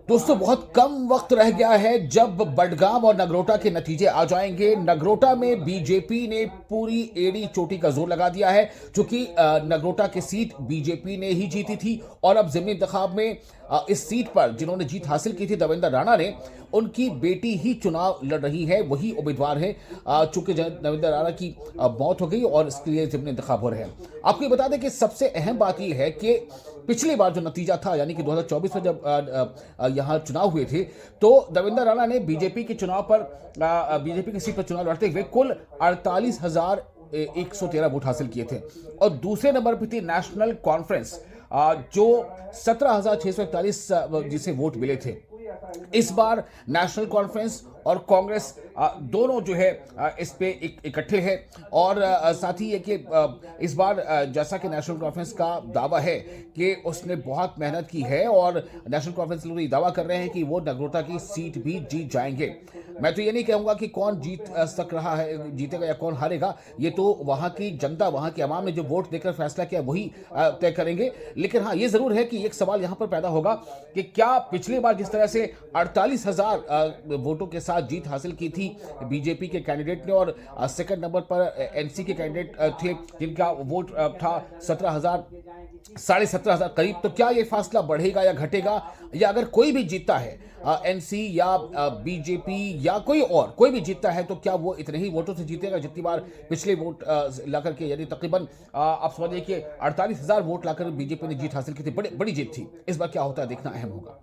दोस्तों बहुत कम वक्त रह गया है जब बडगाम और नगरोटा के नतीजे आ जाएंगे। नगरोटा में बीजेपी ने पूरी एड़ी चोटी का जोर लगा दिया है, क्योंकि नगरोटा की सीट बीजेपी ने ही जीती थी और अब ज़िमनी इंतखाब में इस सीट पर जिन्होंने जीत हासिल की थी देवेंद्र राणा ने, उनकी बेटी ही चुनाव लड़ रही है, वही उम्मीदवार है। चूंकि देवेंद्र राणा की मौत हो गई और इसके लिए ज़िमनी इंतखाब हो रहे हैं। आपको ये बता दें कि सबसे अहम बात यह है कि पिछली बार जो नतीजा था, यानी कि 2024 में जब यहाँ चुनाव हुए थे, तो देवेंद्र राणा ने बीजेपी की सीट पर चुनाव लड़ते हुए कुल 48,113 वोट हासिल किए थे। और दूसरे नंबर पर थी नेशनल कॉन्फ्रेंस, जो 17,641 जिसे वोट मिले थे। इस बार नेशनल कॉन्फ्रेंस और कांग्रेस दोनों जो है इस पे इकट्ठे हैं। और साथ ही ये कि इस बार जैसा कि नेशनल कॉन्फ्रेंस का दावा है कि उसने बहुत मेहनत की है और नेशनल कॉन्फ्रेंस लोग ये दावा कर रहे हैं कि वो नगरोटा की सीट भी जीत जाएंगे। मैं तो ये नहीं कहूँगा कि कौन जीतेगा या कौन हारेगा, ये तो वहाँ की जनता, वहाँ की आवाम ने जो वोट देकर फैसला किया वही तय करेंगे। लेकिन हाँ, ये ज़रूर है कि एक सवाल यहाँ पर पैदा होगा कि क्या पिछली बार जिस तरह से 48,000 वोटों के साथ जीत हासिल की थी बीजेपी के कैंडिडेट ने, और सेकंड नंबर पर एनसी के कैंडिडेट थे जिनका वोट था 17,000, 17,500 करीब, तो क्या ये फासला बढ़ेगा या घटेगा? या अगर कोई भी जीतता है, एनसी या बीजेपी या कोई भी जीतता है, तो क्या वो इतने ही वोटों से जीतेगा जितनी बार पिछले वोट ला करके, यानी तकरीबन आप समझिए कि 48,000 वोट लाकर बीजेपी ने जीत हासिल की थी। बड़ी बड़ी जीत थी। इस बार क्या होता है देखना अहम होगा।